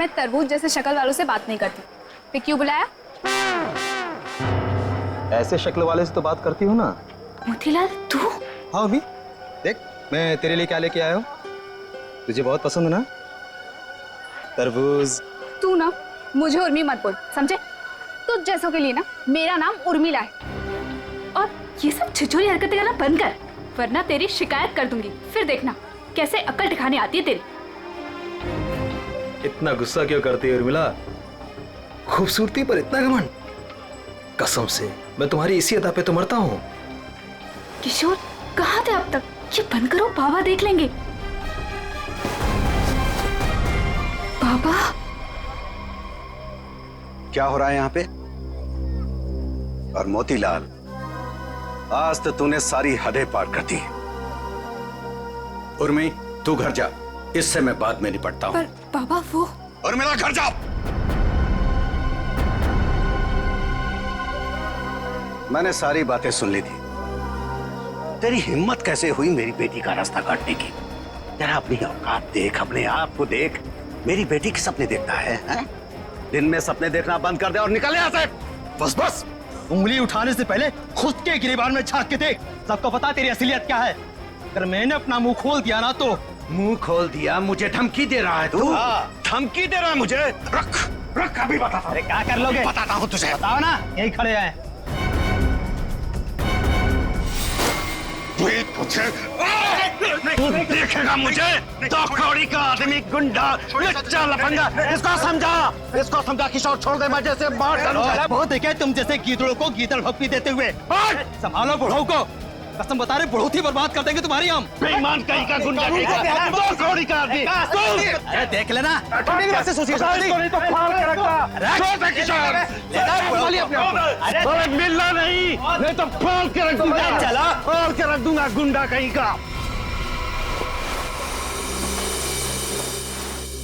मैं तरबूज जैसे शक्ल वालों से बात नहीं करती। फिर क्यों बुलाया? ऐसे शक्ल वाले से तो बात करती हूँ ना। मोतीलाल तू? हाँ अभी देख, मैं तेरे लिए क्या लेके आया हूँ। तुझे बहुत पसंद है ना तरबूज। तू ना मुझे उर्मी मत बोल, समझे? तुझ जैसों के लिए ना मेरा नाम उर्मिला है। और ये सब छिछोरी हरकतें करना बंद कर, वरना तेरी शिकायत कर दूंगी। फिर देखना कैसे अक्ल ठिकाने आती है तेरी। इतना गुस्सा क्यों करती है उर्मिला? खूबसूरती पर इतना घमंड? कसम से मैं तुम्हारी इसी अदा पे तो मरता हूँ। किशोर कहाँ थे अब तक? ये बंद करो, बाबा देख लेंगे। बाबा क्या हो रहा है यहाँ पे? और मोतीलाल, आज तो तूने सारी हदें पार कर दी। उर्मी तू घर जा, इससे मैं बाद में निपटता हूँ। पर बाबा वो। उर्मिला घर जा। मैंने सारी बातें सुन ली थी। तेरी हिम्मत कैसे हुई मेरी बेटी का रास्ता काटने की? तेरा अपनी औकात देख, अपने आप को देख। मेरी बेटी के सपने देखता है? दिन में सपने देखना बंद कर दे और निकल यहाँ से। बस बस, उंगली उठाने से पहले खुद के गिरेबान में झांक के देख। सबको पता तेरी असलियत क्या है। अगर मैंने अपना मुंह खोल दिया ना तो। मुंह खोल दिया? मुझे धमकी दे रहा है तू? धमकी दे रहा है मुझे? रख रख, अभी बताता हूं। अरे क्या कर लोगे? बताता हूँ तुझे। बताओ ना, यही खड़े हैं। तू देखेगा मुझे। तो कौड़ी का आदमी, गुंडा, लच्चा, लफंगा। इसको समझा किशोर, छोड़ दे, मैं जैसे मार डालूंगा। बहुत देखे तुम जैसे गीदड़ों को गीदड़ भक्ति देते हुए। संभालो बुढ़ऊ को, कसम बता रहे बहुत ही बर्बाद कर देंगे तुम्हारी हम। बेईमान कहीं का, गुंडा कहीं का, तो कौड़ी का आदमी। अरे देख लेना, कैसे सोचिए नहीं तो फाड़ के रखता। छोड़ दे किशोर। अरे मिलना नहीं तो फाड़ के रख दूंगा। चला फाड़ के रख दूंगा, गुंडा कहीं का।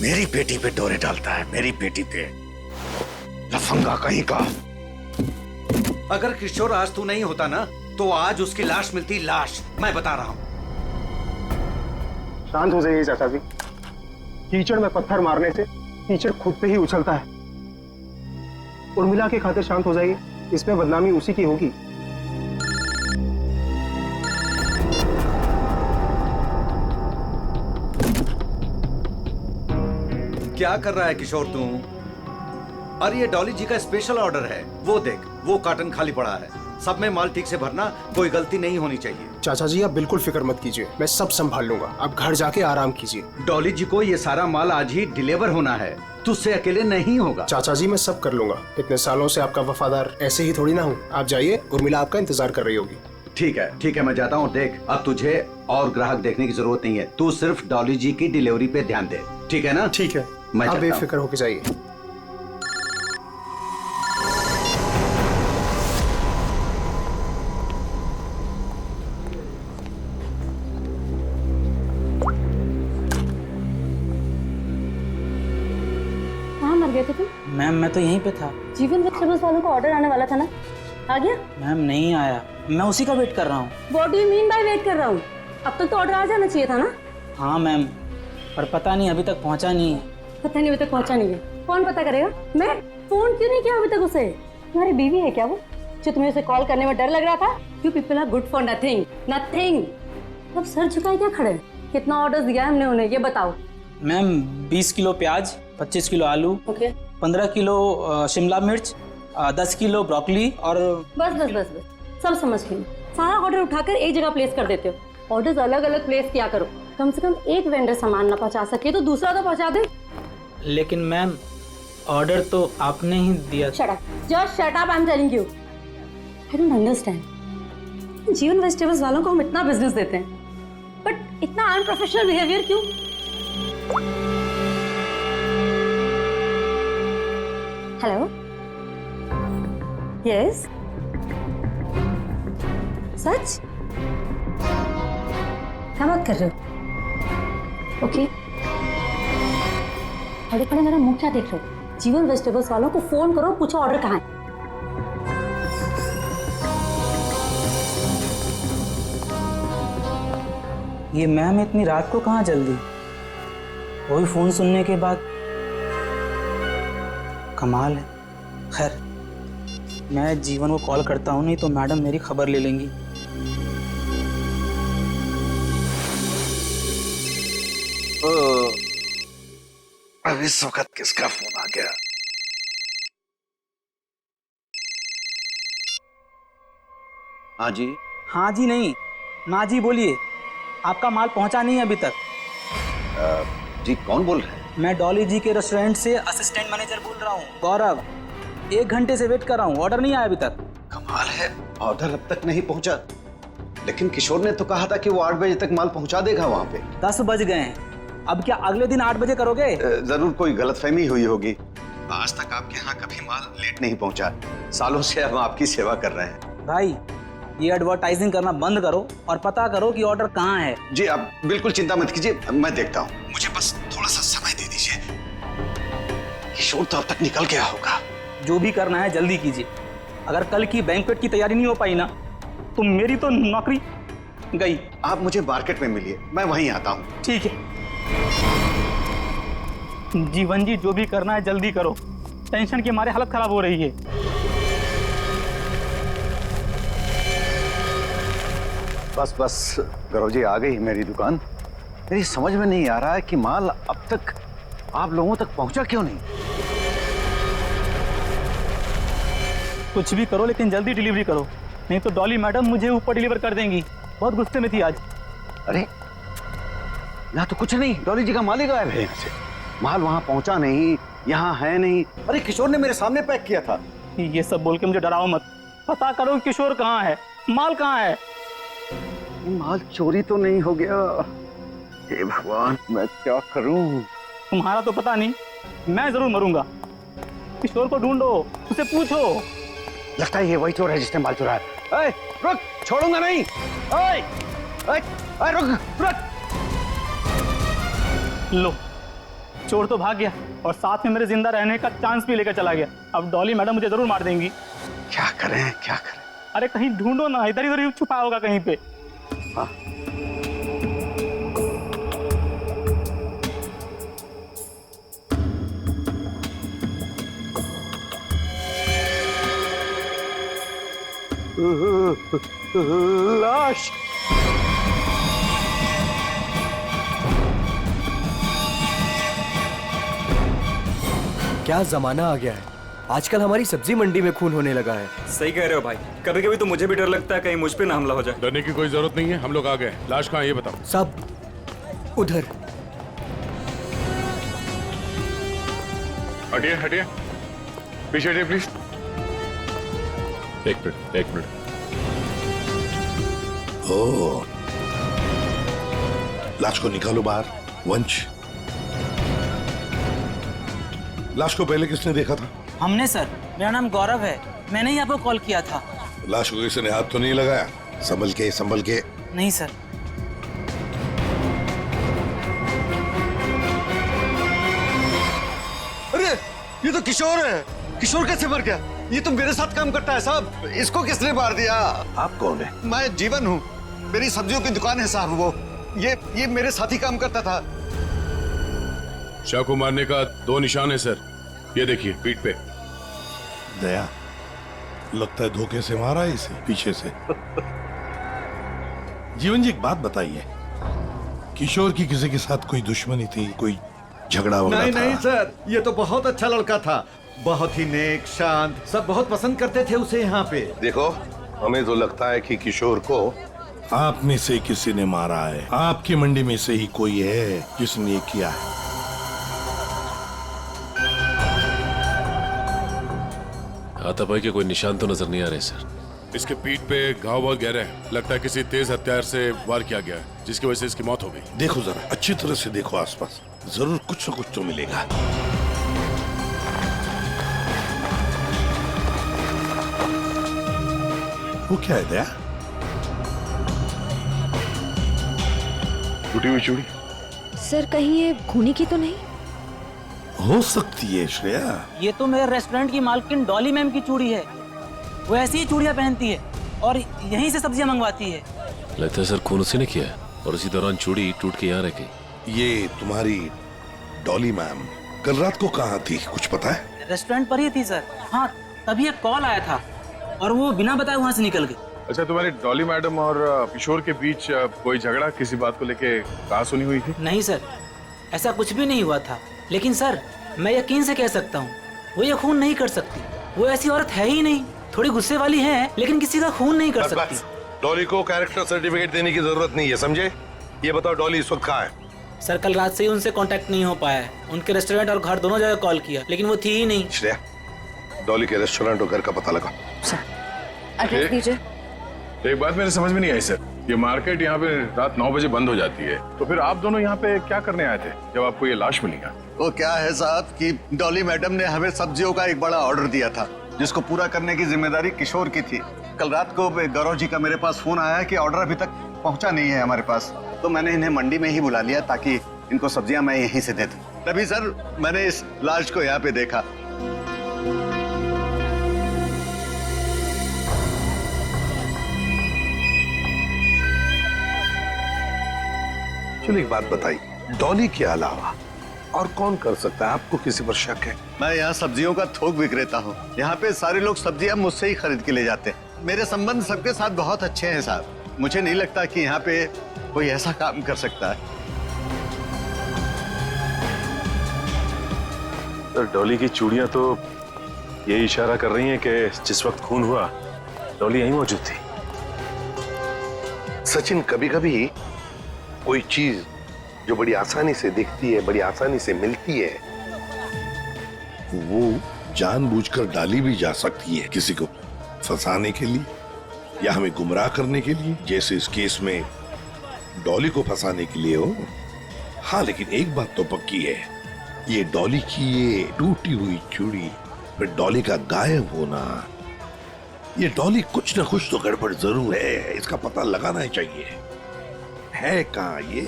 मेरी बेटी पे डोरे डालता है, मेरी बेटी पे, लफंगा कहीं का। अगर किशोर आज तू नहीं होता ना तो आज उसकी लाश मिलती, लाश। मैं बता रहा हूं। शांत हो जाइए चाचा जी। कीचड़ में पत्थर मारने से कीचड़ खुद पे ही उछलता है। उर्मिला के खातिर शांत हो जाइए, इसमें बदनामी उसी की होगी। क्या कर रहा है किशोर तू? और ये डॉली जी का स्पेशल ऑर्डर है, वो देख, वो कार्टन खाली पड़ा है। सब में माल ठीक से भरना, कोई गलती नहीं होनी चाहिए। चाचा जी आप बिल्कुल फिक्र मत कीजिए, मैं सब संभाल लूंगा। आप घर जाके आराम कीजिए। डॉली जी को ये सारा माल आज ही डिलीवर होना है, तुझसे अकेले नहीं होगा। चाचा जी मैं सब कर लूंगा, इतने सालों से आपका वफादार ऐसे ही थोड़ी ना हूँ। आप जाइए, उर्मिला आपका इंतजार कर रही होगी। ठीक है मैं जाता हूँ। देख, अब तुझे और ग्राहक देखने की जरूरत नहीं है, तू सिर्फ डॉली जी की डिलीवरी पे ध्यान दे, ठीक है ना? ठीक है, मैं आप बेफिक्र होके जाइए। गए थे तुम? मैम मैं तो यहीं पे था। जीवन वेजिटेबल्स वालों को ऑर्डर आने वाला था ना, आ गया? मैम नहीं आया, मैं उसी का वेट कर रहा हूँ। What do you mean by wait कर रहा हूँ? अब तक तो ऑर्डर आ जाना चाहिए था ना? हाँ मैम, पर पता नहीं अभी तक पहुँचा नहीं है। पता नहीं अभी तक पहुँचा नहीं है, कौन पता करेगा? मैं फोन क्यों नहीं किया अभी तक उसे? तुम्हारी बीवी है क्या वो, जो तुम्हें उसे कॉल करने में डर लग रहा था? You people are good for nothing, nothing। अब सर झुकाए क्या खड़े? कितना ऑर्डर दिया है हमने उन्हें, ये बताओ। मैम 20 किलो प्याज, 25 किलो आलू, 15 किलो शिमला मिर्च, 10 किलो ब्रोकली और बस सब समझ गई। सारा ऑर्डर उठाकर एक जगह प्लेस कर देते हो। ऑर्डर्स अलग अलग प्लेस किया करो, कम से कम एक वेंडर सामान ना पहुंचा सके तो दूसरा तो पहुंचा दे। लेकिन मैम ऑर्डर तो आपने ही दिया। Shut up, just shut up, I am telling you. I don't understand, जीवन वेजिटेबल्स वालों को हम इतना बिजनेस देते हैं, बट इतना अनप्रोफेशनल बिहेवियर क्यों? हेलो, यस, सच? क्या बात कर रहे हो? ओके, खड़े खड़े मेरा मुंह क्या देख रहे हो? जीवन वेजिटेबल्स वालों को फोन करो, पूछो ऑर्डर कहाँ है। ये मैम इतनी रात को कहाँ जल्दी? वही फोन सुनने के बाद कमाल है। खैर, मैं जीवन को कॉल करता हूँ, नहीं तो मैडम मेरी खबर ले लेंगी। अब इस वक्त किसका फोन आ गया? हाँ जी। हाँ जी नहीं, ना जी बोलिए। आपका माल पहुंचा नहीं है अभी तक। जी कौन बोल रहे हैं? मैं डॉली जी के रेस्टोरेंट से असिस्टेंट मैनेजर बोल रहा हूँ, गौरव। 1 घंटे से वेट कर रहा हूँ, ऑर्डर नहीं आया अभी तक। कमाल है, ऑर्डर अब तक नहीं पहुंचा। लेकिन किशोर ने तो कहा था कि वो 8 बजे तक माल पहुंचा देगा वहां पे। 10 बज गए हैं, अब क्या अगले दिन 8 बजे करोगे? जरूर कोई गलतफहमी हुई होगी। आज तक आपके यहाँ कभी माल लेट नहीं पहुंचा। सालों से हम आपकी सेवा कर रहे हैं। भाई, ये एडवर्टाइजिंग करना बंद करो और पता करो कि ऑर्डर कहाँ है। जी आप बिल्कुल चिंता मत कीजिए, मैं देखता हूँ। मुझे बस थोड़ा सा समय दे दीजिए। किशोर तो अब तक निकल गया होगा। जो भी करना है जल्दी कीजिए। अगर कल की बैंक्वेट की तैयारी नहीं हो पाई ना, तो मेरी तो नौकरी गई। आप मुझे मार्केट में मिलिए, मैं वहीं आता हूँ। ठीक है जीवन जी, जो भी करना है जल्दी करो। टेंशन के मारे हालत खराब हो रही है। बस बस गौरव जी, आ गई मेरी दुकान। मेरी समझ में नहीं आ रहा है कि माल अब तक आप लोगों तक पहुंचा क्यों नहीं। कुछ भी करो लेकिन जल्दी डिलीवरी करो, नहीं तो डॉली मैडम मुझे ऊपर डिलीवर कर देंगी। बहुत गुस्से में थी आज। अरे यहाँ तो कुछ नहीं, डॉली जी का माल ही गायब है यहाँ से। माल वहां पहुंचा नहीं, यहाँ है नहीं। अरे किशोर ने मेरे सामने पैक किया था। ये सब बोल के मुझे डराओ मत। पता करो किशोर कहाँ है, माल कहाँ है। माल चोरी तो नहीं हो गया? हे भगवान, मैं क्या करूं? तुम्हारा तो पता नहीं, मैं जरूर मरूंगा। किशोर को ढूंढो, उसे पूछो। लगता है ये वही चोर है जिसने माल चुराया। ए, रुक, छोड़ूंगा नहीं। ए, ए, ए, रुक, रुक। लो, चोर तो भाग गया और साथ में मेरे जिंदा रहने का चांस भी लेकर चला गया। अब डॉली मैडम मुझे जरूर मार देंगी। क्या करें, क्या करें? अरे कहीं ढूंढो ना, इधर इधर ही छुपा होगा कहीं पे। हाँ। लाश। क्या जमाना आ गया है, आजकल हमारी सब्जी मंडी में खून होने लगा है। सही कह रहे हो भाई, कभी कभी तो मुझे भी डर लगता है कहीं मुझ पे ना हमला हो जाए। डरने की कोई जरूरत नहीं है, हम लोग आ गए। लाश कहाँ है ये बताओ। सब उधर। हटिए हटिए, पीछे हटिए प्लीज। एक मिनट, एक मिनट। ओह, लाश को निकालो बाहर। वंश, लाश को पहले किसने देखा था? हमने सर, मेरा नाम गौरव है, मैंने ही आपको कॉल किया था। लाश को किसी ने हाथ तो नहीं लगाया? संभल के, संभल के। नहीं सर। अरे ये तो किशोर है। किशोर कैसे मर गया? ये तो मेरे साथ काम करता है साहब। इसको किसने मार दिया? आप कौन है? मैं जीवन हूँ, मेरी सब्जियों की दुकान है साहब। वो ये मेरे साथ ही काम करता था। शाह को मारने का 2 निशान है सर, ये देखिए पीठ पे। दया, लगता है धोखे से मारा है इसे, पीछे से। जीवन जी, एक बात बताइए, किशोर की किसी के साथ कोई दुश्मनी थी, कोई झगड़ा वगड़ा नहीं था? नहीं सर, ये तो बहुत अच्छा लड़का था, बहुत ही नेक, शांत, सब बहुत पसंद करते थे उसे यहाँ पे। देखो, हमें तो लगता है कि किशोर को आप में से किसी ने मारा है। आपकी मंडी में से ही कोई है जिसने ये किया है। हाथापाई के कोई निशान तो नजर नहीं आ रहे सर। इसके पीठ पे घाव बहुत गहरे हैं, लगता है किसी तेज हथियार से वार किया गया है, जिसकी वजह से इसकी मौत हो गई। देखो जरा, अच्छी तरह से देखो आसपास, जरूर कुछ न कुछ तो मिलेगा। वो क्या है दया? टूटी हुई चूड़ी? सर कहीं ये खूनी की तो नहीं? हो सकती है श्रेया। ये तो मेरे रेस्टोरेंट की मालकिन डॉली मैम की चूड़ी है। वो ऐसी ही चूड़ियां पहनती है और यहीं से सब्जियां मंगवाती है। लगता है सर खून उसी ने किया है और उसी दौरान चूड़ी टूट के यहाँ रह गई। ये तुम्हारी डॉली मैम कल रात को कहाँ थी, कुछ पता है? रेस्टोरेंट पर ही थी सर। हाँ, तभी एक कॉल आया था और वो बिना बताए वहाँ से निकल गए। अच्छा, तुम्हारी डॉली मैडम और किशोर के बीच कोई झगड़ा किसी बात को लेके कहाँ सुनी हुई थी? नहीं सर, ऐसा कुछ भी नहीं हुआ था। लेकिन सर, मैं यकीन से कह सकता हूँ, वो ये खून नहीं कर सकती। वो ऐसी औरत है ही नहीं। थोड़ी गुस्से वाली है, लेकिन किसी का खून नहीं कर सकती। डॉली को कैरेक्टर सर्टिफिकेट देने की जरूरत नहीं है, समझे? ये बताओ डॉली इस वक्त कहाँ है? सर, कल रात से ही उनसे कांटेक्ट नहीं हो पाया है। उनके रेस्टोरेंट और घर दोनों जगह कॉल किया, लेकिन वो थी ही नहीं। श्रेया, डॉली के रेस्टोरेंट और घर का पता लगा। एड्रेस दीजिए। एक बात मेरे समझ में नहीं आई सर, ये मार्केट यहाँ पे रात 9 बजे बंद हो जाती है, तो फिर आप दोनों यहाँ पे क्या करने आए थे जब आपको ये लाश मिली? वो क्या है साहब कि डॉली मैडम ने हमें सब्जियों का एक बड़ा ऑर्डर दिया था, जिसको पूरा करने की जिम्मेदारी किशोर की थी। कल रात को गौरव जी का मेरे पास फोन आया कि ऑर्डर अभी तक पहुंचा नहीं है हमारे पास, तो मैंने इन्हें मंडी में ही बुला लिया ताकि इनको सब्जियां मैं यहीं से दे दूं। तभी सर मैंने इस लाश को यहाँ पे देखा। चलो एक बात बताइए, डॉली के अलावा और कौन कर सकता है? आपको किसी पर शक है? मैं यहाँ सब्जियों का थोक विक्रेता हूँ। यहाँ पे सारे लोग सब्जियां मुझसे ही खरीद के ले जाते हैं। मेरे संबंध सबके साथ बहुत अच्छे हैं साहब। मुझे नहीं लगता कि यहाँ पे कोई ऐसा काम कर सकता है। सर, डॉली की चूड़ियां तो ये इशारा कर रही हैं कि जिस वक्त खून हुआ डॉली यहीं मौजूद थी। सचिन, कभी कभी कोई चीज जो बड़ी आसानी से दिखती है, बड़ी आसानी से मिलती है, वो जानबूझकर डाली भी जा सकती है किसी को फंसाने के लिए या हमें गुमराह करने के लिए, जैसे इस केस में डॉली को फंसाने के लिए हो। हाँ, लेकिन एक बात तो पक्की है, ये डॉली की ये टूटी हुई चूड़ी, फिर डॉली का गायब होना, ये डॉली कुछ ना कुछ तो गड़बड़ जरूर है। इसका पता लगाना ही चाहिए। है कहाँ ये?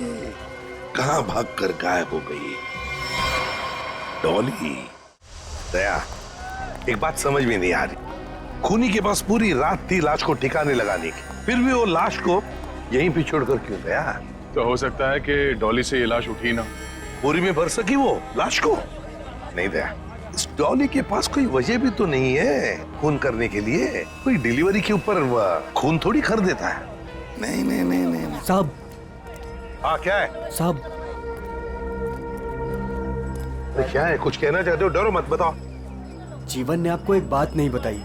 कहाँ भागकर गायब हो गई डॉली? दया, एक बात समझ में नहीं आ रही। खूनी के पास पूरी रात थी लाश को ठिकाने लगाने की, फिर भी वो लाश को यहीं पे छोड़कर क्यों गया? तो हो सकता है कि डॉली से ये लाश उठी ना, बोरी में भर सकी वो लाश को। नहीं दया, इस डॉली के पास कोई वजह भी तो नहीं है खून करने के लिए। कोई डिलीवरी के ऊपर खून थोड़ी कर देता है। नहीं नहीं नहीं नहीं साहब। हाँ, क्या है साहब? क्या है? कुछ कहना चाहते हो? डरो मत, बताओ। जीवन ने आपको एक बात नहीं बताई।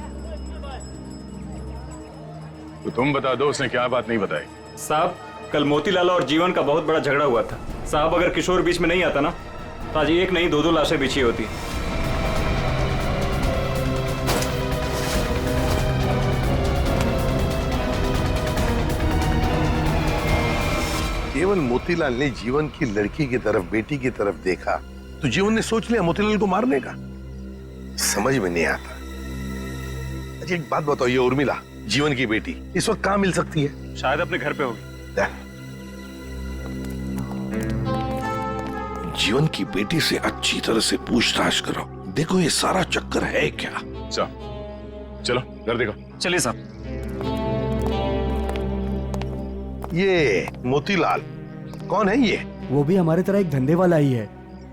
तो तुम बता दो, उसने क्या बात नहीं बताई? साहब, कल मोतीलाल और जीवन का बहुत बड़ा झगड़ा हुआ था। साहब, अगर किशोर बीच में नहीं आता ना, तो आज एक नहीं दो लाशें बिछी होती। केवल मोतीलाल ने जीवन की लड़की की तरफ, बेटी की तरफ देखा तो जीवन ने सोच लिया मोतीलाल को मारने का। समझ में नहीं आता। अच्छा, एक बात बताओ, ये उर्मिला जीवन की बेटी इस वक्त कहाँ मिल सकती है? शायद अपने घर पे होगी। जीवन की बेटी से अच्छी तरह से पूछताछ करो, देखो ये सारा चक्कर है क्या। चलो घर देखो। चलिए साहब। ये मोतीलाल कौन है? ये वो भी हमारे तरह एक धंधे वाला ही है,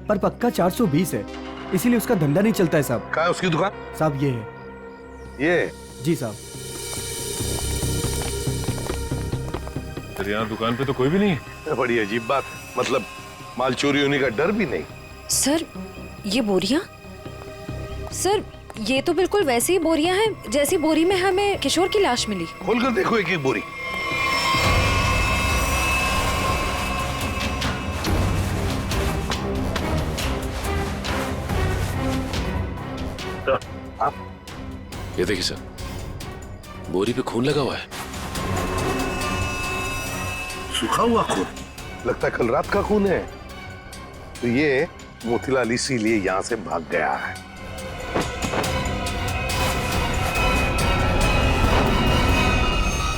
पर पक्का 420 है, इसीलिए उसका धंधा नहीं चलता है साहब। कहाँ है उसकी दुकान? साहब ये है। ये? जी साहब। तेरे यहाँ दुकान पे तो कोई भी नहीं है। बड़ी अजीब बात, मतलब माल चोरी होने का डर भी नहीं। सर, ये बोरियां? सर, ये तो बिल्कुल वैसी ही बोरियां हैं जैसी बोरी में हमें किशोर की लाश मिली। खोलकर देखो एक एक बोरी। आप ये देखिए सर, बोरी पे खून लगा हुआ है। सूखा हुआ खून? लगता है कल रात का खून है। तो ये मोतीलाल इसीलिए यहां से भाग गया है।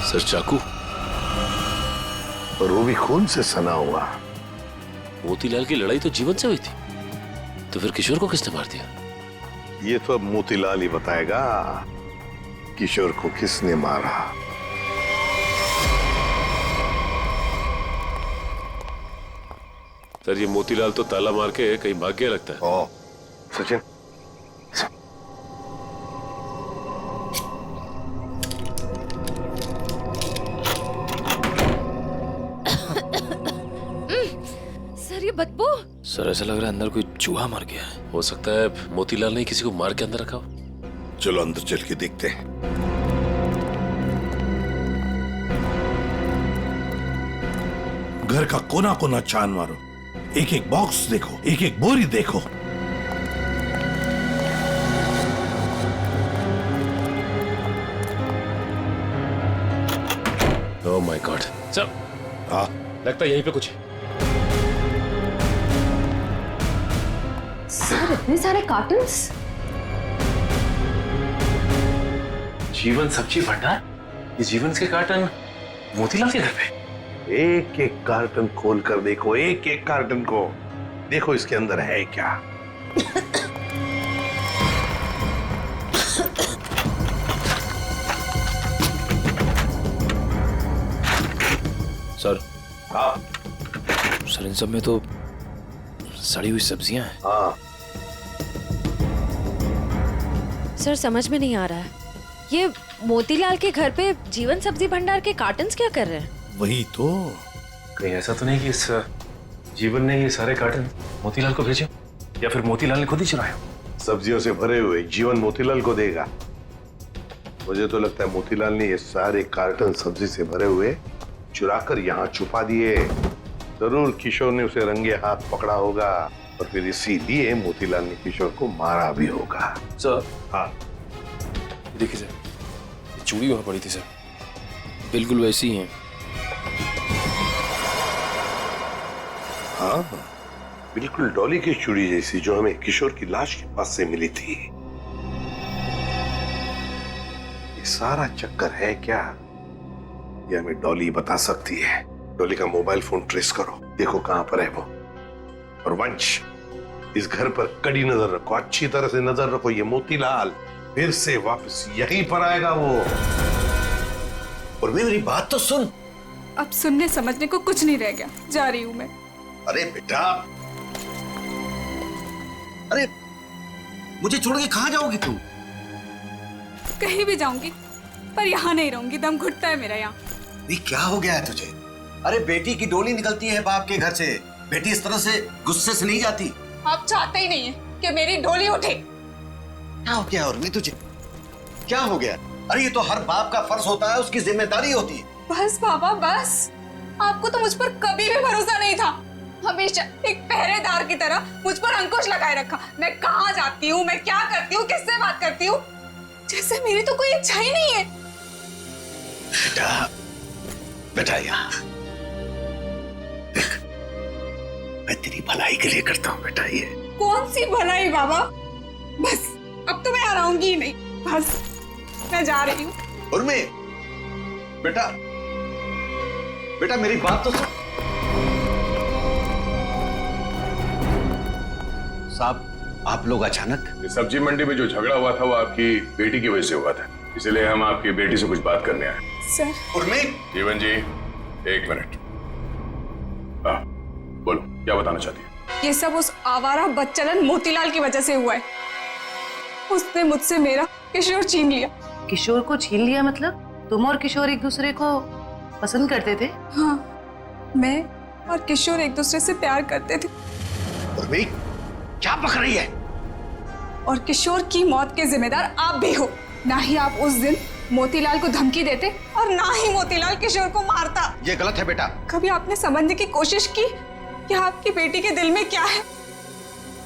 सर, चाकू और वो भी खून से सना हुआ। मोतीलाल की लड़ाई तो जीवन से हुई थी, तो फिर किशोर को किसने मार दिया? ये तो अब मोतीलाल ही बताएगा किशोर को किसने मारा। सर, ये मोतीलाल तो ताला मार के कहीं भाग गया लगता है। ओ, सचिन बदबू। सर ऐसा लग रहा है अंदर कोई चूहा मर गया है। हो सकता है मोतीलाल ने किसी को मार के अंदर रखा हो। चलो अंदर चल के देखते हैं। घर का कोना कोना छान मारो, एक एक बॉक्स देखो, एक एक बोरी देखो। Oh my God. सर हाँ लगता है यहीं पे कुछ है। सर इतने सारे कार्टन्स। जीवन सब्जी भंडार, ये जीवन के कार्टन मोतीलाल के घर पे। एक एक कार्टन खोल कर देखो, एक एक कार्टन को देखो, इसके अंदर है क्या। सर हाँ सर इन सब में तो सड़ी हुई सब्जियां हैं। हाँ सर समझ में नहीं आ रहा है, ये मोतीलाल के घर पे जीवन सब्जी भंडार के कार्टन्स क्या कर रहे हैं? वही तो। कहीं ऐसा तो नहीं कि इस जीवन ने ये सारे कार्टन मोतीलाल को भेजे, या फिर मोतीलाल ने खुद ही चुराया? सब्जियों से भरे हुए जीवन मोतीलाल को देगा। मुझे तो लगता है मोतीलाल ने ये सारे कार्टन सब्जी से भरे हुए चुराकर यहाँ छुपा दिए। जरूर किशोर ने उसे रंगे हाथ पकड़ा होगा और फिर इसीलिए मोतीलाल ने किशोर को मारा भी होगा। सर हाँ देखिए सर, ये चूड़ी वहां पड़ी थी सर, बिल्कुल वैसी ही है। हाँ बिल्कुल डॉली की चूड़ी जैसी, जो हमें किशोर की लाश के पास से मिली थी। ये सारा चक्कर है क्या, ये हमें डॉली बता सकती है। डॉली का मोबाइल फोन ट्रेस करो, देखो कहां पर है वो। और वंश, इस घर पर कड़ी नजर रखो, अच्छी तरह से नजर रखो। ये मोतीलाल फिर से वापस यहीं पर आएगा वो। और मेरी बात तो सुन। अब सुनने समझने को कुछ नहीं रह गया, जा रही हूँ मैं। अरे बेटा, अरे मुझे छोड़ के कहां जाओगी तू? कहीं भी जाऊंगी पर यहाँ नहीं रहूंगी, दम घुटता है मेरा यहाँ। ये क्या हो गया है तुझे? अरे बेटी की डोली निकलती है बाप के घर से, बेटी इस तरह से गुस्से से नहीं जाती। आप चाहते ही नहीं है कि मेरी डोली उठे। क्या हो गया उर्मी तुझे? क्या हो गया? अरे ये तो हर बाप का फर्ज होता है, उसकी जिम्मेदारी होती है। बस बाबा बस, आपको तो मुझ पर कभी भी भरोसा नहीं था। हमेशा एक पहरेदार की तरह मुझ पर अंकुश लगाए रखा। मैं कहाँ जाती हूँ, मैं क्या करती हूँ, किससे बात करती हूँ, जैसे मेरी तो कोई इच्छा ही नहीं है। बेटा बेटा यहाँ देख, मैं तेरी भलाई के लिए करता हूँ बेटा। ये कौन सी भलाई बाबा, बस अब तो मैं आऊंगी ही नहीं, बस मैं जा रही हूँ। उर्मी बेटा, बेटा मेरी बात तो सुन। साहब आप लोग अचानक? सब्जी मंडी में जो झगड़ा हुआ था वो आपकी बेटी की वजह से हुआ था, इसलिए हम आपकी बेटी से कुछ बात करने आए। सर। उर्मी। जीवन जी 1 मिनट। बोलो क्या बताना चाहती है? ये सब उस आवारा बच्चलन मोतीलाल की वजह से हुआ है। उसने मुझसे मेरा किशोर छीन लिया। किशोर को छीन लिया मतलब? तुम और किशोर एक दूसरे को पसंद करते थे? हाँ, मैं और किशोर एक दूसरे से प्यार करते थे। उर्मी क्या पक रही है? और किशोर की मौत के जिम्मेदार आप भी हो। ना ही आप उस दिन मोतीलाल को धमकी देते और ना ही मोतीलाल किशोर को मारता। ये गलत है बेटा। कभी आपने समझने की कोशिश की कि आपकी बेटी के दिल में क्या है?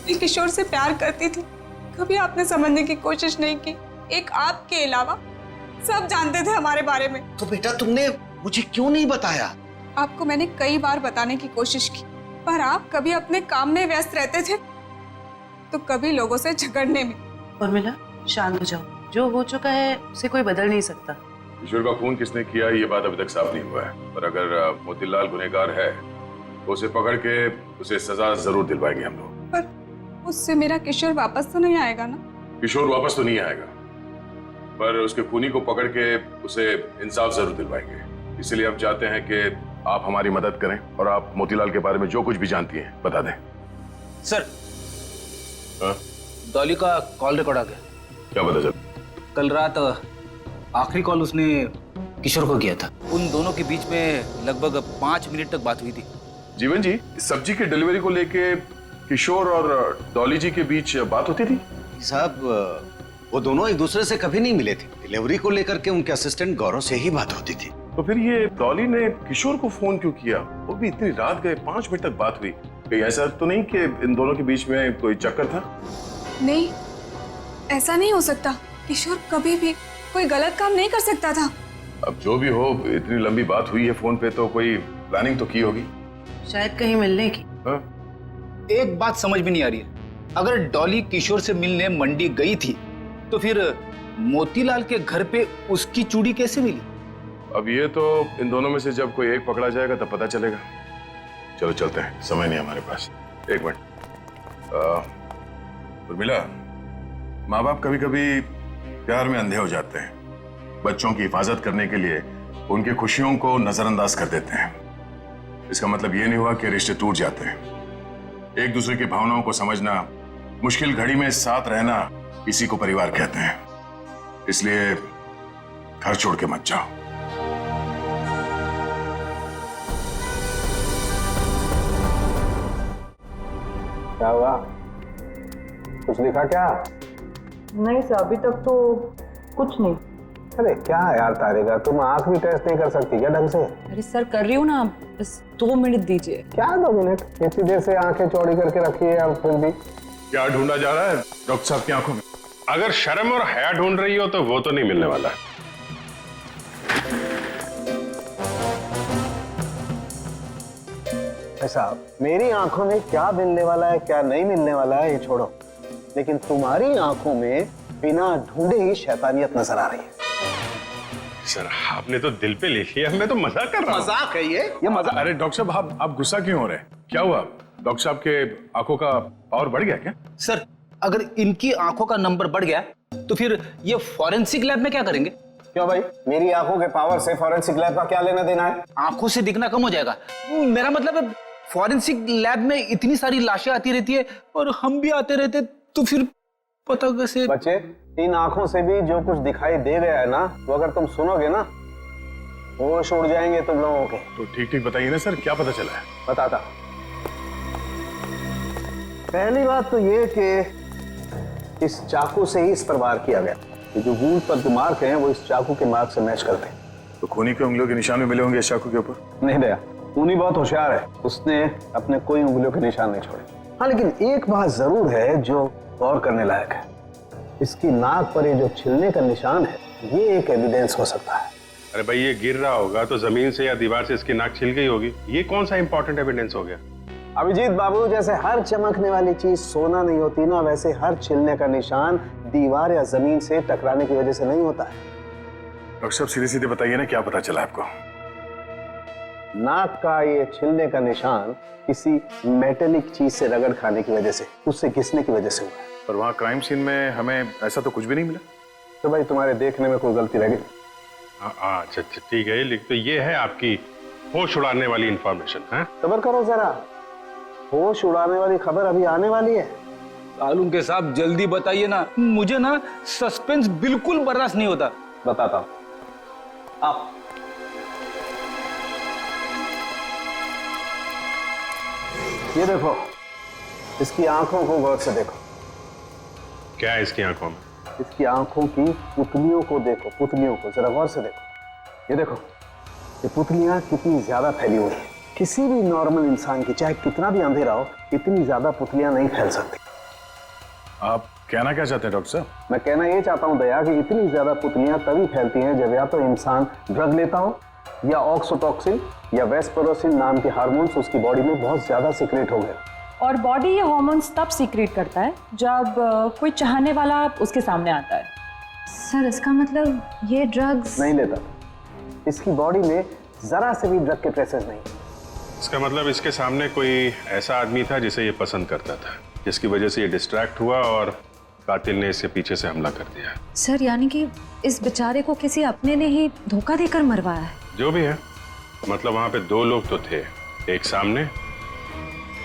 मैं किशोर से प्यार करती थी, कभी आपने समझने की कोशिश नहीं की। एक आपके अलावा सब जानते थे हमारे बारे में। तो बेटा तुमने मुझे क्यों नहीं बताया? आपको मैंने कई बार बताने की कोशिश की, पर आप कभी अपने काम में व्यस्त रहते थे तो कभी लोगों से झगड़ने में। उर्मिला शांत हो जाओ, जो हो चुका है उसे कोई बदल नहीं सकता। किशोर का खून किसने किया ये बात अभी तक साफ नहीं हुआ है, पर अगर मोतीलाल गुनहगार है तो उसे पकड़ के उसे सजा जरूर दिलवाएंगे हम लोग। पर उससे मेरा किशोर वापस तो नहीं आएगा ना? किशोर वापस तो नहीं आएगा, पर उसके खूनी को पकड़ के उसे इंसाफ जरूर दिलवाएंगे। इसलिए हम चाहते हैं कि आप हमारी मदद करें और आप मोतीलाल के बारे में जो कुछ भी जानती हैं बता दें। सर हाँ? डॉली का कॉल रिकॉर्ड आ गया। क्या पता चल? कल रात आखिरी कॉल उसने किशोर को किया था। उन दोनों के बीच में लगभग 5 मिनट तक बात हुई थी। जीवन जी, सब्जी की डिलीवरी को लेके किशोर और डॉली जी के बीच बात होती थी? साहब वो दोनों एक दूसरे से कभी नहीं मिले थे। डिलीवरी को लेकर के उनके असिस्टेंट गौरव से ही बात होती थी। तो फिर ये डॉली ने किशोर को फोन क्यों किया? वो भी इतनी रात गए, 5 बजे तक बात हुई। कहीं ऐसा तो नहीं कि इन दोनों के बीच में कोई चक्कर था? नहीं, ऐसा नहीं हो सकता। किशोर कभी भी कोई गलत काम नहीं कर सकता था। अब जो भी हो, इतनी लंबी बात हुई है फोन पे, तो कोई प्लानिंग तो की होगी शायद कहीं मिलने की। हाँ? एक बात समझ में नहीं आ रही है, अगर डॉली किशोर से मिलने मंडी गई थी तो फिर मोतीलाल के घर पे उसकी चूड़ी कैसे मिली? अब ये तो इन दोनों में से जब कोई एक पकड़ा जाएगा तब पता चलेगा। चलो चलते हैं, समय नहीं हमारे पास। एक मिनट उर्मिला, माँ बाप कभी कभी प्यार में अंधे हो जाते हैं। बच्चों की हिफाजत करने के लिए उनकी खुशियों को नजरअंदाज कर देते हैं। इसका मतलब ये नहीं हुआ कि रिश्ते टूट जाते हैं। एक दूसरे की भावनाओं को समझना, मुश्किल घड़ी में साथ रहना, इसी को परिवार कहते हैं। इसलिए घर छोड़ के मत जाओ। क्या हुआ? कुछ लिखा क्या? नहीं सर, अभी तक तो कुछ नहीं। अरे क्या यार तारिका, तुम आंख भी टेस्ट नहीं कर सकती क्या ढंग से? अरे सर कर रही हूँ ना, बस 2 मिनट दीजिए। क्या 2 मिनट? इतनी देर से आंखें चौड़ी करके रखी है, अब फिर भी क्या ढूंढा जा रहा है डॉक्टर साहब की आंखों में? अगर शर्म और हया ढूंढ रही हो तो वो तो नहीं मिलने वाला। साहब, मेरी आंखों में क्या मिलने वाला है क्या नहीं मिलने वाला है ये छोड़ो, लेकिन तुम्हारी आंखों में बिना ढूंढे ही शैतानियत नजर आ रही है। सर आपने तो दिल पे ले लिया, मैं तो मजाक कर रहा हूं। मजाक है ये मजाक। अरे डॉक्टर साहब, आप गुस्सा क्यों हो रहे हैं? क्या हुआ? डॉक्टर साहब के आंखों का पावर बढ़ गया क्या? सर अगर इनकी आंखों का नंबर बढ़ गया तो फिर ये फॉरेंसिक लैब में क्या करेंगे? क्यों भाई, मेरी आंखों के पावर से फॉरेंसिक लैब का क्या लेना देना है? आंखों से दिखना कम हो जाएगा। मेरा मतलब है फॉरेंसिक लैब में इतनी सारी लाशें आती रहती है और हम भी आते रहते, तो फिर पता कैसे? बच्चे, इन आंखों से भी जो कुछ दिखाई दे गया है ना, वो अगर तुम सुनोगे ना, होश उड़ जाएंगे तुम लोगों के। तो ठीक ठीक बताइए ना सर, क्या पता चला है? बताता। पहली बात तो ये कि इस चाकू से ही इस पर वार किया गया। ये जो वूंड पर जो मार्क हैं वो इस चाकू के मार्क से मैच करते हैं। तो खूनी के उंगलियों के निशान भी मिले होंगे इस चाकू के ऊपर? नहीं दया, खूनी बहुत होशियार है, उसने अपने कोई उंगलियों के निशान नहीं छोड़े। हाँ, लेकिन एक बात जरूर है जो गौर करने लायक है। इसकी नाक पर ये जो छिलने का निशान है, ये एक एविडेंस हो सकता है। अरे भाई, ये गिर रहा होगा तो जमीन से या दीवार से इसकी नाक छिल गई होगी। ये कौन सा इंपॉर्टेंट एविडेंस हो गया? अभिजीत बाबू, जैसे हर चमकने वाली चीज सोना नहीं होती ना, वैसे हर छिलने का निशान दीवार या जमीन से टकराने की वजह से नहीं होता है। डॉक्टर साहब सीधे सीधे बताइए ना, क्या पता चला आपको? नाक का ये छिलने का निशान किसी मेटेलिक चीज से रगड़ खाने की वजह से, उससे घिसने की वजह से हुआ है। पर वहाँ क्राइम सीन में हमें ऐसा तो कुछ भी नहीं मिला। तो भाई तुम्हारे देखने में कोई गलती रह गई? अच्छा ठीक है, लिख। तो ये है आपकी होश उड़ाने वाली इंफॉर्मेशन है? सब्र करो जरा, होश उड़ाने वाली खबर अभी आने वाली है। तालुम के साहब जल्दी बताइए ना, मुझे ना सस्पेंस बिल्कुल बर्दाश्त नहीं होता। बताता हूं, आप ये देखो, इसकी आंखों को गौर से देखो। क्या है इसकी आंखों में? इसकी आंखों की पुतलियों को देखो, पुतलियों को जरा गौर से देखो। ये देखो, ये पुतलियां कितनी ज्यादा फैली हुई हैं। किसी भी नॉर्मल इंसान की, चाहे कितना भी अंधेरा हो, इतनी ज्यादा पुतलियां नहीं फैल सकती। आप कहना क्या चाहते हैं डॉक्टर साहब? मैं कहना ये चाहता हूं दया कि इतनी ज्यादा पुतलियां तभी फैलती हैं जब या तो इंसान ड्रग लेता हो, या ऑक्सीटोसिन या वेस्परोसिन नाम के हार्मोन्स उसकी बॉडी में बहुत ज्यादा सीक्रेट हो गए। और बॉडी ये हार्मोन्स तब सीक्रेट करता है जब कोई चाहने वाला उसके सामने आता है। सर इसका मतलब ये ड्रग्स नहीं लेता, इसकी बॉडी में जरा से भी ड्रग के ट्रेसेस नहीं। इसका मतलब इसके सामने कोई ऐसा आदमी था जिसे ये पसंद करता था, जिसकी वजह से ये डिस्ट्रैक्ट हुआ और कातिल ने इससे पीछे से हमला कर दिया। सर यानी कि इस बेचारे को किसी अपने ने ही धोखा देकर मरवाया है। जो भी है, मतलब वहां पे 2 लोग तो थे, एक सामने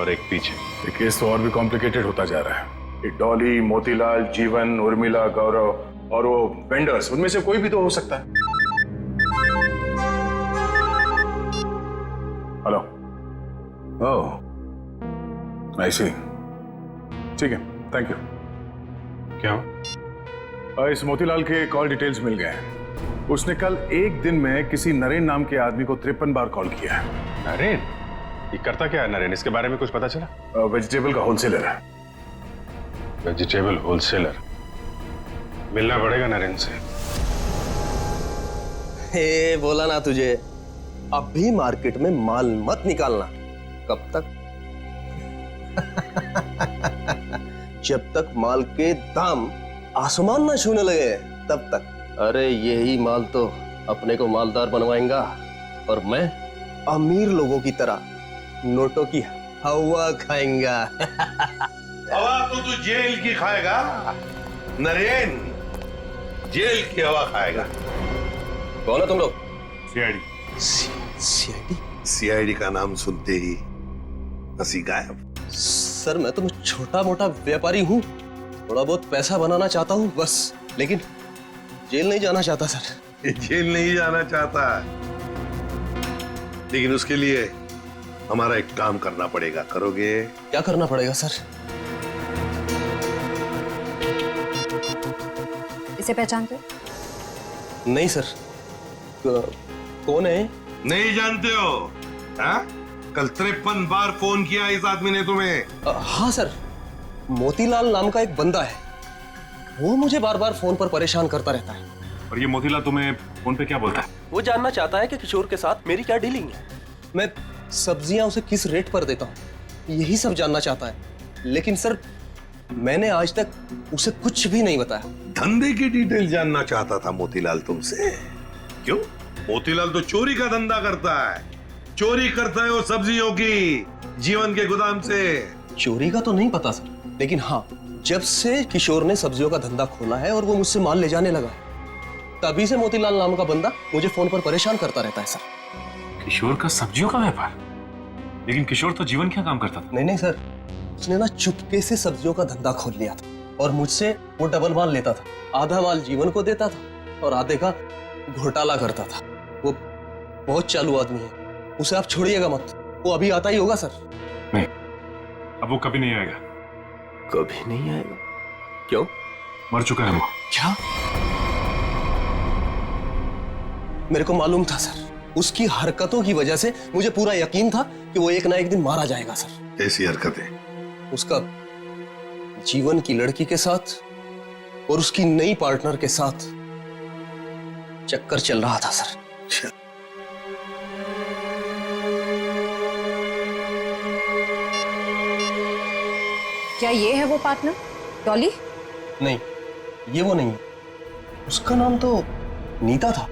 और एक पीछे। ये केस तो और भी कॉम्प्लिकेटेड होता जा रहा है। ये डॉली, मोतीलाल, जीवन, उर्मिला, गौरव और वो वेंडर्स, उनमें से कोई भी तो हो सकता है। हेलो ओह आई सी, ठीक है, थैंक यू। क्या इस मोतीलाल के कॉल डिटेल्स मिल गए हैं। उसने कल एक दिन में किसी नरेन नाम के आदमी को 53 बार कॉल किया है। नरेन? ये करता क्या है नरेन? इसके बारे में कुछ पता चला? वेजिटेबल का होलसेलर है। Vegetable wholesaler? मिलना पड़ेगा नरेन से। हे बोला ना तुझे, अब भी मार्केट में माल मत निकालना। कब तक? जब तक माल के दाम आसमान ना छूने लगे तब तक। अरे यही माल तो अपने को मालदार बनवाएगा और मैं अमीर लोगों की तरह नोटों की हवा खाएंगा। हवा तो तू जेल की खाएगा नरेन, जेल की हवा खाएगा। कौन है तुम लोग? सीआईडी। सीआईडी? सीआईडी का नाम सुनते ही हंसी गायब। सर मैं तो छोटा मोटा व्यापारी हूँ, थोड़ा बहुत पैसा बनाना चाहता हूँ बस, लेकिन जेल नहीं जाना चाहता सर। जेल नहीं जाना चाहता, लेकिन उसके लिए हमारा एक काम करना पड़ेगा। करोगे? क्या करना पड़ेगा सर? इसे पहचानते हो? नहीं सर। कौन है? नहीं जानते हो? हाँ? कल 53 बार फोन किया इस आदमी ने तुम्हें। हाँ सर, मोतीलाल नाम का एक बंदा है, वो मुझे बार बार फोन पर परेशान करता रहता है। और ये मोतीलाल तुम्हें फोन पे क्या बोलता है? वो जानना चाहता है कि किशोर के साथ मेरी क्या डीलिंग है, मैं सब्जियां उसे किस रेट पर देता हूँ, यही सब जानना चाहता है। लेकिन सर मैंने आज तक उसे कुछ भी नहीं बताया। धंधे की डिटेल जानना चाहता था मोतीलाल तुमसे? क्यों? मोतीलाल तो चोरी का धंधा करता है। चोरी करता है वो सब्जियों की, जीवन के गोदाम से। चोरी का तो नहीं पता सर, लेकिन हाँ, जब से किशोर ने सब्जियों का धंधा खोला है और वो मुझसे माल ले जाने लगा, तभी से मोतीलाल नाम का बंदा मुझे फोन पर परेशान करता रहता है सर। किशोर का सब्जियों का व्यापार? लेकिन किशोर तो जीवन क्या काम करता था? नहीं सर, उसने ना चुपके से सब्जियों का धंधा खोल लिया था और मुझसे वो डबल माल लेता था। आधा माल जीवन को देता था और आधे का घोटाला करता था। वो बहुत चालू आदमी है, उसे आप छोड़िएगा मत, वो अभी आता ही होगा सर। नहीं, अब वो कभी नहीं आएगा। कभी नहीं आएगा? क्यों? मर चुका है वो। क्या? मेरे को मालूम था सर, उसकी हरकतों की वजह से मुझे पूरा यकीन था कि वो एक ना एक दिन मारा जाएगा सर। कैसी हरकतें? उसका जीवन की लड़की के साथ और उसकी नई पार्टनर के साथ चक्कर चल रहा था सर। क्या ये है वो पार्टनर, डॉली? नहीं, ये वो नहीं है। उसका नाम तो नीता था।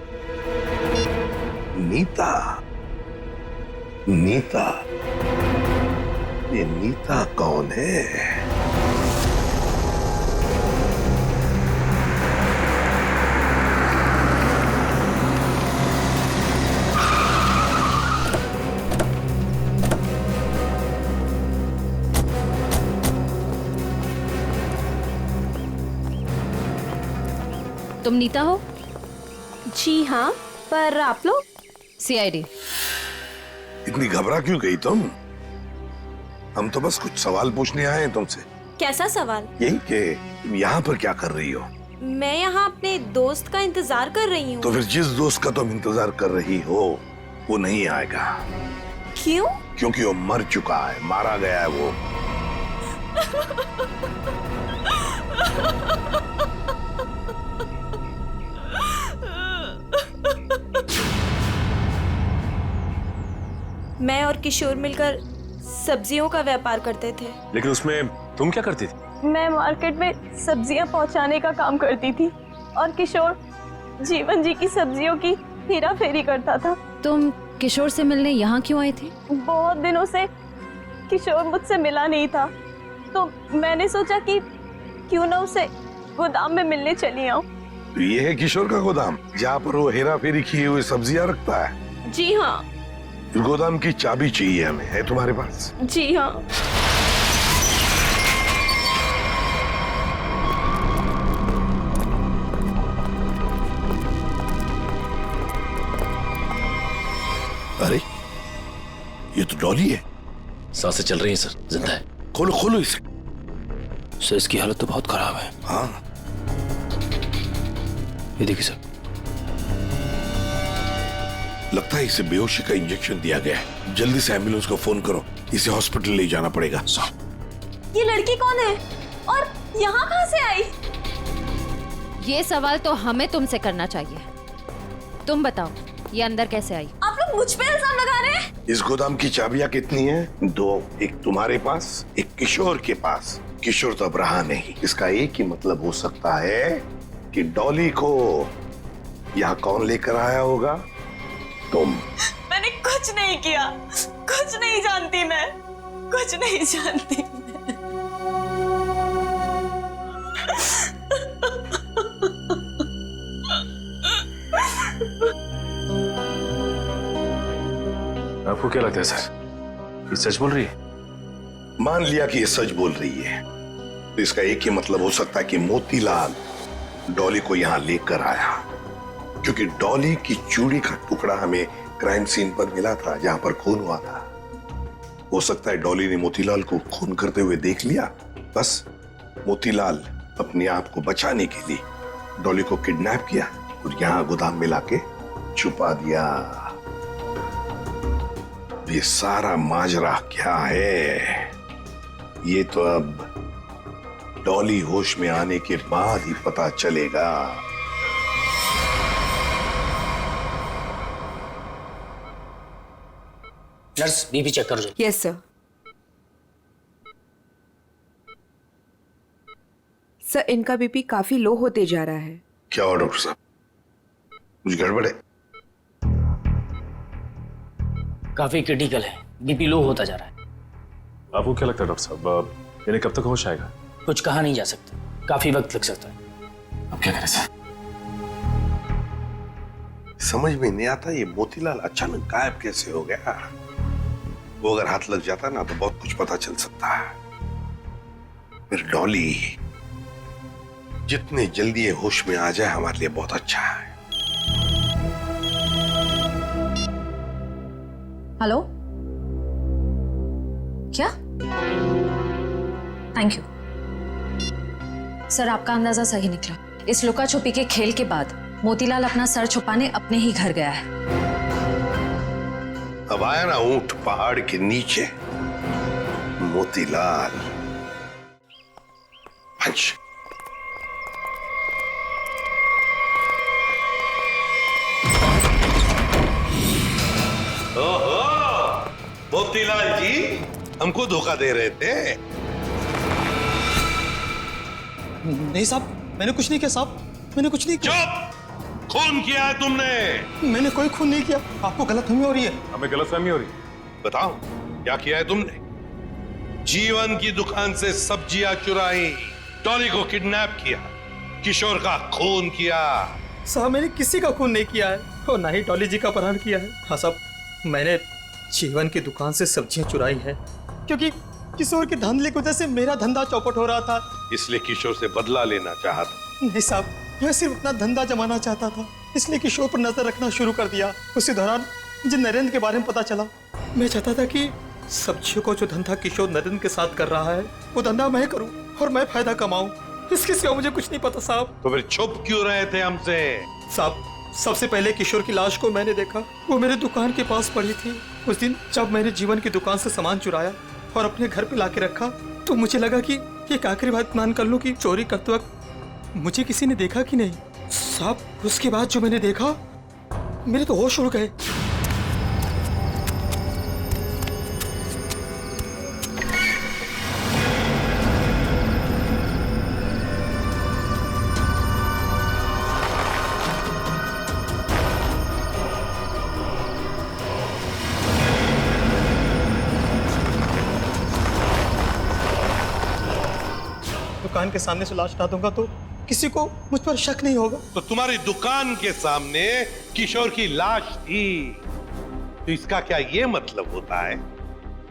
नीता? नीता? ये नीता कौन है? तुम नीता हो? जी हाँ, पर आप लोग? सीआईडी। इतनी घबरा क्यों गई तुम? हम तो बस कुछ सवाल पूछने आए हैं तुमसे। कैसा सवाल? यही कि तुम यहाँ पर क्या कर रही हो? मैं यहाँ अपने दोस्त का इंतजार कर रही हूँ। तो फिर जिस दोस्त का तुम इंतजार कर रही हो वो नहीं आएगा। क्यों? क्योंकि वो मर चुका है, मारा गया है वो। मैं और किशोर मिलकर सब्जियों का व्यापार करते थे। लेकिन उसमें तुम क्या करती थी? मैं मार्केट में सब्जियां पहुंचाने का काम करती थी और किशोर जीवन जी की सब्जियों की हेरा फेरी करता था। तुम किशोर से मिलने यहाँ क्यों आई थी? बहुत दिनों से किशोर मुझसे मिला नहीं था, तो मैंने सोचा कि क्यों ना उसे गोदाम में मिलने चली आऊं। तो ये है किशोर का गोदाम, जहाँ पर वो हेरा फेरी किए हुए सब्जियां रखता है? जी हाँ। गोदाम की चाबी चाहिए हमें, है तुम्हारे पास? जी हाँ। अरे ये तो डॉली है। सांसें चल रही हैं सर, जिंदा है। खोलो खोलो इसे। सर इसकी हालत तो बहुत खराब है। हाँ ये देखिए सर, लगता है इसे बेहोशी का इंजेक्शन दिया गया है। जल्दी से एम्बुलेंस को फोन करो, इसे हॉस्पिटल ले जाना पड़ेगा। ये लड़की कौन है और यहाँ कहाँ से आई? ये सवाल तो हमें तुमसे करना चाहिए। तुम बताओ, ये अंदर कैसे आई? आप लोग मुझ पे इल्जाम लगा रहे हैं? इस गोदाम की चाबियां कितनी हैं? 2, एक तुम्हारे पास, एक किशोर के पास। किशोर तो अब रहा नहीं। इसका एक ही मतलब हो सकता है कि डॉली को यहाँ कौन लेकर आया होगा? तुम। मैंने कुछ नहीं किया, कुछ नहीं जानती मैं, कुछ नहीं जानती मैं। आपको क्या लगता है सर, ये सच बोल रही है? मान लिया कि ये सच बोल रही है, तो इसका एक ही मतलब हो सकता है कि मोतीलाल डॉली को यहाँ लेकर आया, क्योंकि डॉली की चूड़ी का टुकड़ा हमें क्राइम सीन पर मिला था, जहां पर खून हुआ था। हो सकता है डॉली ने मोतीलाल को खून करते हुए देख लिया। बस मोतीलाल अपने आप को बचाने के लिए डॉली को किडनैप किया और यहाँ गोदाम में लाके छुपा दिया। ये सारा माजरा क्या है, ये तो अब डॉली होश में आने के बाद ही पता चलेगा। नर्स, बीपी चेक कर दो। Yes sir. सर इनका बीपी काफी लो होते जा रहा है। क्या हुआ डॉक्टर साहब, कुछ गड़बड़ है? काफी क्रिटिकल है, बीपी लो होता जा रहा है। आपको क्या लगता है डॉक्टर साहब, इन्हें कब तक होश आएगा? कुछ कहा नहीं जा सकता, काफी वक्त लग सकता है। अब क्या करें सर? समझ में नहीं आता ये मोतीलाल अचानक गायब कैसे हो गया। वो अगर हाथ लग जाता ना तो बहुत कुछ पता चल सकता है। फिर डॉली जितने जल्दी ये होश में आ जाए हमारे लिए बहुत अच्छा है। हेलो, क्या? थैंक यू सर, आपका अंदाजा सही निकला। इस लुका छुपी के खेल के बाद मोतीलाल अपना सर छुपाने अपने ही घर गया है। अब आया ना ऊंट पहाड़ के नीचे, मोतीलाल। पंच। ओहो, मोतीलाल जी हमको धोखा दे रहे थे। नहीं साहब, मैंने कुछ नहीं किया साहब, मैंने कुछ नहीं किया। चुप! खून किया है तुमने। मैंने कोई खून नहीं किया, आपको गलतफहमी हो रही है। हमें गलतफहमी हो रही है। बताओ क्या किया है तुमने? जीवन की दुकान से सब्जियां चुराई, डॉली को किडनैप किया, किशोर का खून किया। साहब मैंने किसी का खून नहीं किया है और ना ही डॉली जी का अपहरण किया है। हाँ साहब, मैंने जीवन की दुकान से सब्जियां चुराई है क्योंकि किशोर के धंधे की वजह से मेरा धंधा चौपट हो रहा था, इसलिए किशोर से बदला लेना चाहा था। नहीं साहब, मैं सिर्फ अपना धंधा जमाना चाहता था, इसलिए किशोर पर नजर रखना शुरू कर दिया। उसी दौरान मुझे नरेंद्र के बारे में पता चला। मैं चाहता था कि सब्जियों को जो धंधा किशोर नरेंद्र के साथ कर रहा है वो धंधा मैं करूं और मैं फायदा कमाऊं। इसके सिवा मुझे कुछ नहीं पता साहब। तो फिर छुप क्यों रहे थे हमसे? साहब सबसे पहले किशोर की लाश को मैंने देखा, वो मेरे दुकान के पास पड़ी थी। उस दिन जब मैंने जीवन की दुकान से सामान चुराया और अपने घर पे लाके रखा तो मुझे लगा कि एक आखिरी बात मान कर लूं कि चोरी करते वक्त मुझे किसी ने देखा कि नहीं। साहब उसके बाद जो मैंने देखा मेरे तो होश उड़ गए। दुकान के सामने से लाश हटा दूंगा तो किसी को मुझ पर शक नहीं होगा। तो तुम्हारी दुकान के सामने किशोर की लाश थी, तो इसका क्या ये मतलब होता है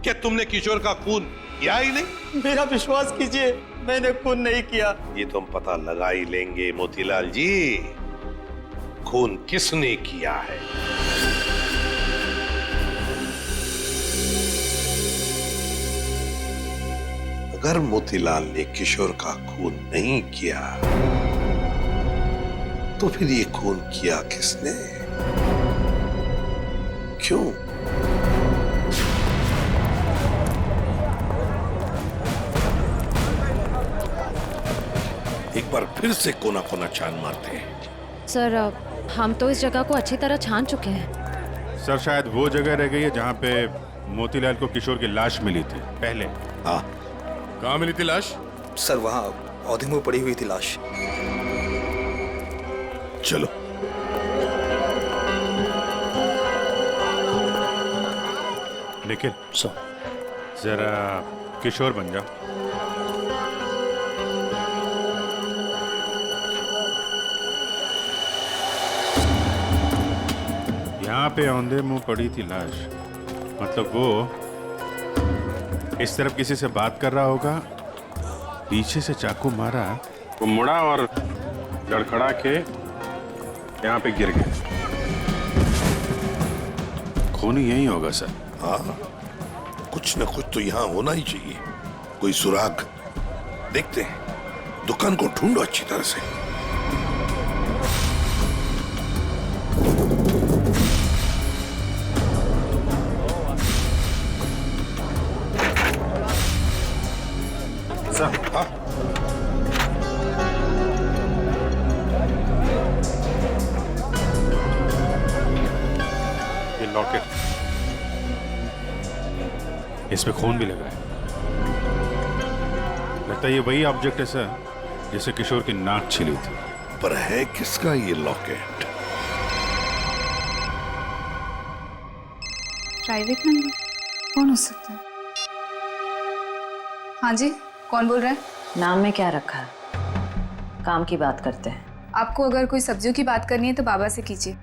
कि तुमने किशोर का खून किया ही नहीं? मेरा विश्वास कीजिए, मैंने खून नहीं किया। ये तो हम पता लगा ही लेंगे मोतीलाल जी, खून किसने किया है। अगर मोतीलाल ने किशोर का खून नहीं किया तो फिर ये खून किया किसने? क्यों? एक बार फिर से कोना कोना छान मारते हैं। सर हम तो इस जगह को अच्छी तरह छान चुके हैं। सर शायद वो जगह रह गई है जहाँ पे मोतीलाल को किशोर की लाश मिली थी पहले। हाँ, कहाँ मिली थी लाश? सर वहाँ पौधे में पड़ी हुई थी लाश। चलो। निखिल जरा किशोर बन जाओ। यहाँ पे औंधे मुंह पड़ी थी लाश, मतलब वो इस तरफ किसी से बात कर रहा होगा, पीछे से चाकू मारा, वो मुड़ा और लड़खड़ा के यहाँ पे गिर गया। खून यही होगा सर। हाँ, कुछ न कुछ तो यहाँ होना ही चाहिए, कोई सुराग। देखते हैं, दुकान को ढूंढो अच्छी तरह से। सर, हाँ? ये लॉकेट, इसमें खून भी लगा है। लगता है ये वही ऑब्जेक्ट है सर जिसे किशोर की नाक छिली थी। पर है किसका ये लॉकेट? प्राइवेट नंबर कौन हो सकता है? हाँ जी, कौन बोल रहा है? नाम में क्या रखा है? काम की बात करते हैं। आपको अगर कोई सब्जियों की बात करनी है तो बाबा से कीजिए।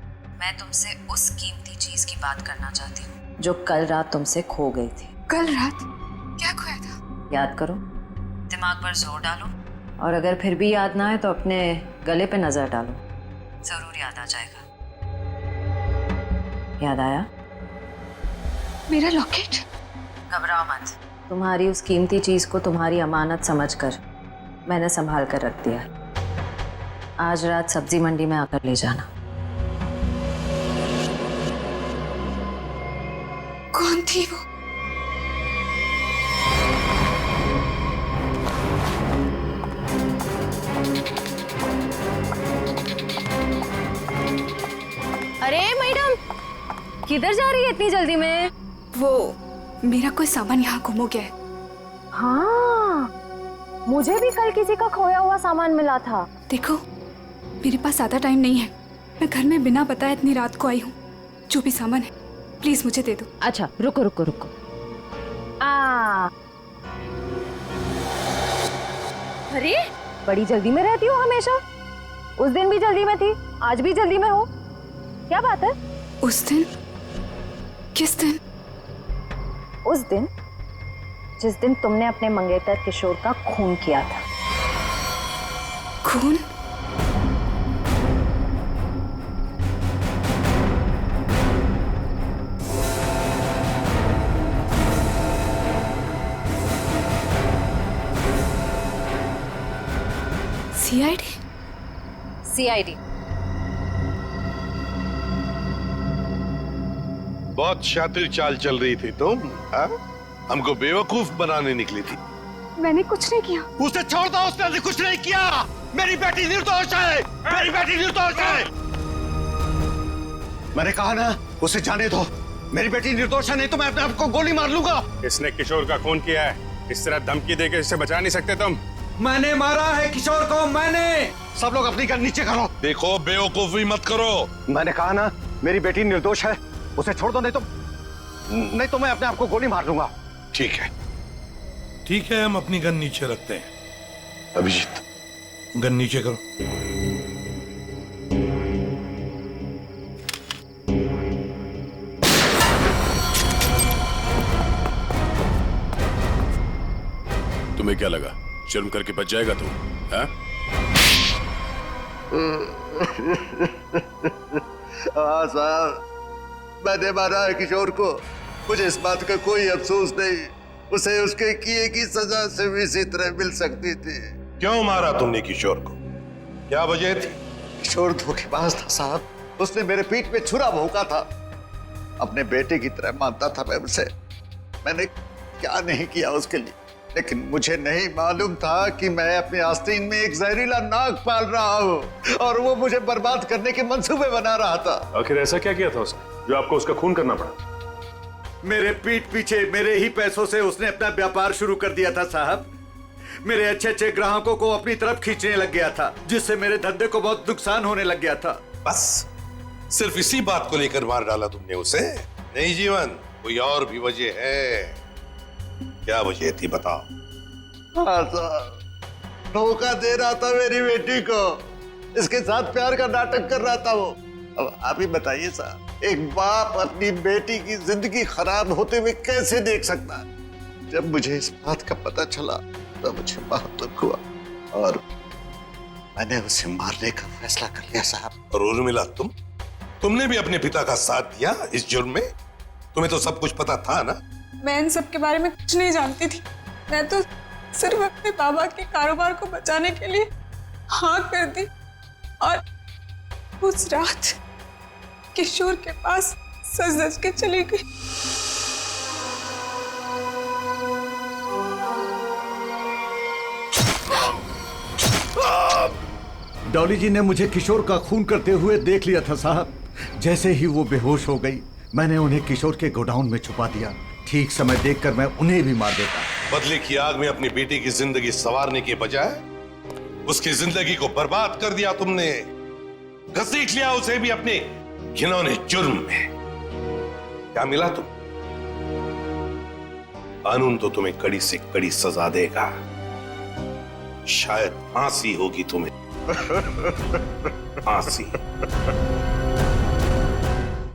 मैं तुमसे उस कीमती चीज की बात करना चाहती हूँ जो कल रात तुमसे खो गई थी। कल रात क्या खोया था? याद करो, दिमाग पर जोर डालो, और अगर फिर भी याद ना आए तो अपने गले पे नजर डालो, जरूर याद आ जाएगा। याद आया? मेरा लॉकेट? घबराओ मत, तुम्हारी उस कीमती चीज को तुम्हारी अमानत समझकर मैंने संभाल कर रख दिया। आज रात सब्जी मंडी में आकर ले जाना। कौन थी वो? अरे मैडम, किधर जा रही है इतनी जल्दी में? वो मेरा कोई सामान यहाँ गुम हो गया है। हाँ, मुझे भी कल किसी का खोया हुआ सामान मिला था। देखो, मेरे पास ज्यादा टाइम नहीं है, मैं घर में बिना बताए इतनी रात को आई हूँ। जो भी सामान है प्लीज मुझे दे दो। अच्छा रुको रुको रुको। अरे बड़ी जल्दी में रहती हो हमेशा। उस दिन भी जल्दी में थी, आज भी जल्दी में हो, क्या बात है? उस दिन? किस दिन? उस दिन जिस दिन तुमने अपने मंगेतर किशोर का खून किया था। खून? सीआईडी? सीआईडी। बहुत शातिर चाल चल रही थी तुम, हाँ? हमको बेवकूफ बनाने निकली थी। मैंने कुछ नहीं किया। उसे छोड़ दो, उसने कुछ नहीं किया। मेरी बेटी निर्दोष है, मेरी बेटी निर्दोष है। मैंने कहा ना, उसे जाने दो। मेरी बेटी निर्दोष है, नहीं तो मैं अपने आप को गोली मार लूंगा। इसने किशोर का खून किया है, इस तरह धमकी देकर इसे बचा नहीं सकते तुम। मैंने मारा है किशोर को, मैंने। सब लोग अपनी गन नीचे करो। देखो, बेवकूफी मत करो। मैंने कहा ना, मेरी बेटी निर्दोष है, उसे छोड़ दो, नहीं तो मैं अपने आप को गोली मार लूंगा। ठीक है, ठीक है, हम अपनी गन नीचे रखते हैं। अभिजीत, गन नीचे करो। तुम्हें क्या लगा शर्म करके बच जाएगा तू? हाँ साहब, मैंने मारा है किशोर को। मुझे इस बात का कोई अफसोस नहीं, उसे उसके किए की सजा से भी इसी तरह मिल सकती थी। क्यों मारा तुमने किशोर को? क्या वजह थी? किशोर धोखेबाज था साहब। उसने मेरे पीठ पे छुरा भोंका था। अपने बेटे की तरह मानता था मैं उसे। मैंने क्या नहीं किया उसके लिए, लेकिन मुझे नहीं मालूम था कि मैं अपने आस्तीन में एक जहरीला नाग पाल रहा हूँ और वो मुझे बर्बाद करने के मंसूबे बना रहा था। आखिर ऐसा क्या किया था उसने जो आपको उसका खून करना पड़ा? मेरे पीठ पीछे मेरे ही पैसों से उसने अपना व्यापार शुरू कर दिया था साहब। मेरे अच्छे अच्छे ग्राहकों को अपनी तरफ खींचने लग गया था, जिससे मेरे धंधे को बहुत नुकसान होने लग गया था। बस सिर्फ इसी बात को लेकर मार डाला तुमने उसे? नहीं जीवन, कोई और भी वजह है। क्या वजह थी बताओ? हाँ साहब, धोखा दे रहा था मेरी बेटी को। इसके साथ प्यार का नाटक कर रहा था वो। अब आप ही बताइए साहब, एक बाप अपनी बेटी की जिंदगी खराब होते हुए कैसे देख सकता है? जब मुझे इस बात का पता चला तो मुझे बहुत दुख हुआ और मैंने उसे मारने का फैसला कर लिया साहब। और उर्मिला, तुमने भी अपने पिता का साथ दिया इस जुर्म में? तुम्हें तो सब कुछ पता था ना? मैं इन सब के बारे में कुछ नहीं जानती थी। मैं तो सिर्फ अपने बाबा के कारोबार को बचाने के लिए हाँ कर दी और उस रात किशोर के पास सज धज के चली गई। डॉली जी ने मुझे किशोर का खून करते हुए देख लिया था साहब। जैसे ही वो बेहोश हो गई, मैंने उन्हें किशोर के गोडाउन में छुपा दिया। ठीक समय देखकर मैं उन्हें भी मार देता। बदले की आग में अपनी बेटी की जिंदगी संवारने के बजाय उसकी जिंदगी को बर्बाद कर दिया तुमने। घसीट लिया उसे भी अपने घिनौने जुर्म में। क्या मिला तुम? कानून तो तुम्हें कड़ी से कड़ी सजा देगा। शायद फांसी होगी तुम्हें, फांसी।